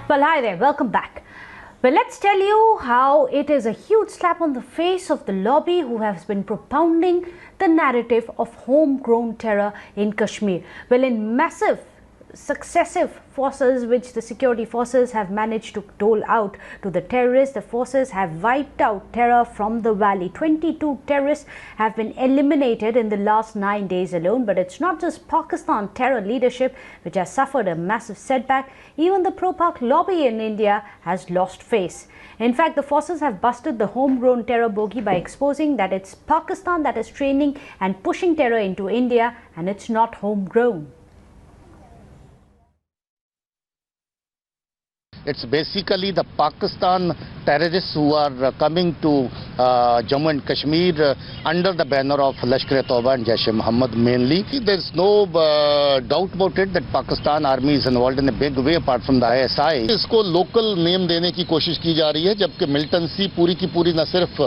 Well, hi there, welcome back. Well, let's tell you how it is a huge slap on the face of the lobby who has been propounding the narrative of homegrown terror in Kashmir. Well, in massive successive forces which the security forces have managed to dole out to the terrorists, the forces have wiped out terror from the valley. 22 terrorists have been eliminated in the last 9 days alone. But it's not just Pakistan terror leadership which has suffered a massive setback. Even the pro-Pak lobby in India has lost face. In fact, the forces have busted the homegrown terror bogey by exposing that it's Pakistan that is training and pushing terror into India, and it's not homegrown. It's basically the Pakistan terrorists who are coming to Jammu and Kashmir under the banner of Lashkar-e-Taiba and Jaish-e-Mohammed mainly. There's no doubt about it that Pakistan army is involved in a big way apart from the ISI. इसको local name देने की कोशिश की जा रही है, जबकि militancy पूरी की पूरी न सिर्फ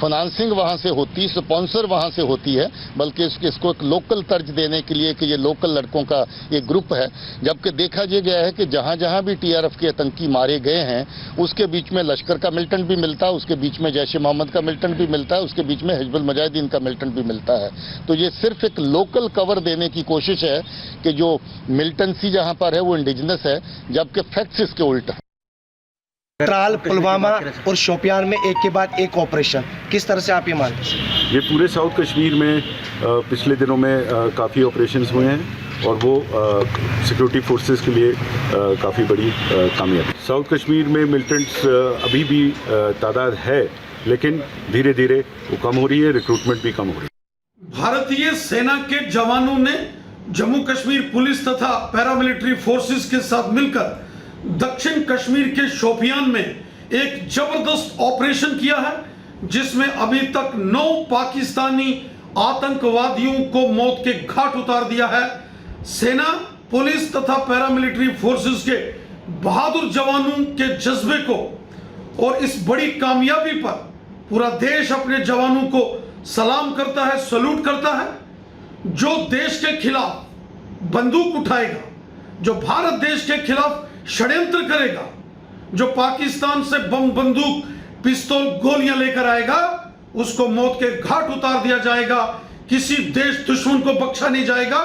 फाइनेंसिंग वहाँ से होती, स्पॉन्सर वहाँ से होती है, बल्कि इसको एक लोकल तर्ज देने के लिए कि ये लोकल लड़कों का एक ग्रुप है। जबकि देखा ये गया है कि जहाँ जहाँ भी टीआरएफ के आतंकी मारे गए हैं, उसके बीच में लश्कर का मिलिटेंट भी मिलता है, उसके बीच में जैश-ए-मोहम्मद का मिलिटेंट भी मिलता है, उसके बीच में हिजबुल मुजाहिदीन का मिलिटेंट भी मिलता है। तो ये सिर्फ एक लोकल कवर देने की कोशिश है कि जो मिलिटेंसी जहाँ पर है वो इंडिजिनस है, जबकि फैक्ट्स इसके उल्ट है। त्राल, पुलवामा और शोपियान में एक के बाद एक ऑपरेशन, किस तरह से आप ये मानते हैं? ये पूरे साउथ कश्मीर में पिछले दिनों में काफ़ी ऑपरेशंस हुए हैं और वो सिक्योरिटी फोर्सेस के लिए काफ़ी बड़ी कामयाबी। साउथ कश्मीर में मिलिटेंट्स अभी भी तादाद है, लेकिन धीरे धीरे वो कम हो रही है, रिक्रूटमेंट भी कम हो रही है। भारतीय सेना के जवानों ने जम्मू कश्मीर पुलिस तथा पैरामिलिट्री फोर्सेस के साथ मिलकर दक्षिण कश्मीर के शोपियान में एक जबरदस्त ऑपरेशन किया है, जिसमें अभी तक 9 पाकिस्तानी आतंकवादियों को मौत के घाट उतार दिया है। सेना, पुलिस तथा पैरामिलिट्री फोर्सेस के बहादुर जवानों के जज्बे को और इस बड़ी कामयाबी पर पूरा देश अपने जवानों को सलाम करता है, सल्यूट करता है। जो देश के खिलाफ बंदूक उठाएगा, जो भारत देश के खिलाफ षड्यंत्र करेगा, जो पाकिस्तान से बम, बंदूक, पिस्तौल, गोलियां लेकर आएगा, उसको मौत के घाट उतार दिया जाएगा। किसी देश दुश्मन को बख्शा नहीं जाएगा।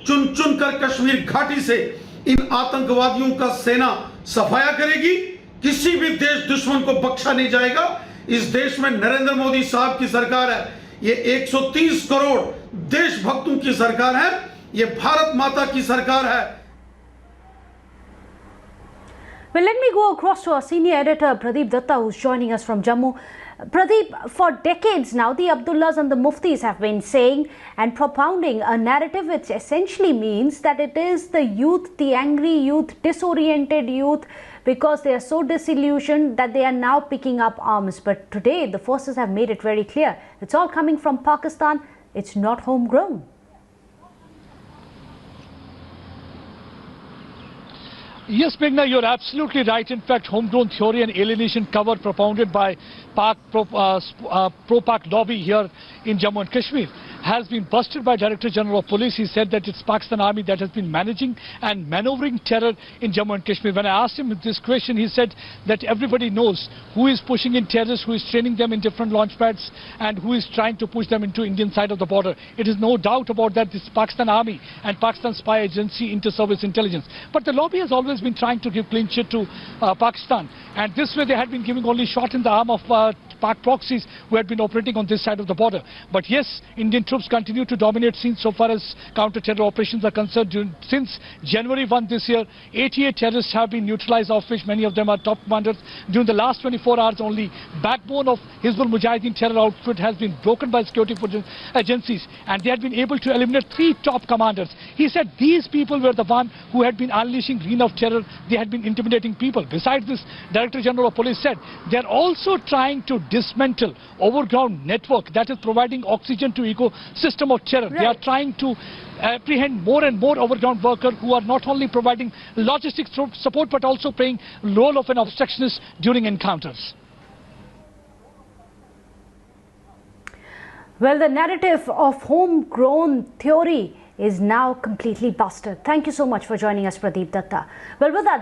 चुन चुन कर कश्मीर घाटी से इन आतंकवादियों का सेना सफाया करेगी। किसी भी देश दुश्मन को बख्शा नहीं जाएगा। इस देश में नरेंद्र मोदी साहब की सरकार है। ये 130 करोड़ देशभक्तों की सरकार है। ये भारत माता की सरकार है। Well, let me go across to our senior editor Pradeep Datta, who's joining us from Jammu. Pradeep, for decades now, the Abdullahs and the Muftis have been saying and propounding a narrative which essentially means that it is the youth, the angry youth, disoriented youth, because they are so disillusioned that they are now picking up arms. But today, the forces have made it very clear. It's all coming from Pakistan. It's not homegrown. Yes, Meghna, you're absolutely right. In fact, homegrown theory and alienation cover propounded by pro-Pak lobby here in Jammu and Kashmir has been busted by Director General of Police. He said that it's Pakistan Army that has been managing and maneuvering terror in Jammu and Kashmir. When I asked him this question, he said that everybody knows who is pushing in terrorists, who is training them in different launch pads, and who is trying to push them into Indian side of the border. It is no doubt about that. This Pakistan Army and Pakistan Spy Agency Inter-Service Intelligence. But the lobby has always been trying to give clean chit to Pakistan, and this way they had been giving only shot in the arm of Pak proxies who had been operating on this side of the border. But yes, Indian troops continue to dominate scenes so far as counter-terror operations are concerned. Since January 1 this year, 88 terrorists have been neutralized, of which many of them are top commanders. During the last 24 hours only, backbone of Hizbul Mujahideen terror outfit has been broken by security agencies, and they had been able to eliminate 3 top commanders. He said these people were the one who had been unleashing reign of terror. They had been intimidating people. Besides this, Director General of Police said they are also trying to dismantle overground network that is providing oxygen to ecosystem of terror. Right. They are trying to apprehend more and more overground workers who are not only providing logistics support but also playing role of an obstructionist during encounters. Well, the narrative of homegrown theory is now completely busted. Thank you so much for joining us, Pradeep Datta. Well, with that,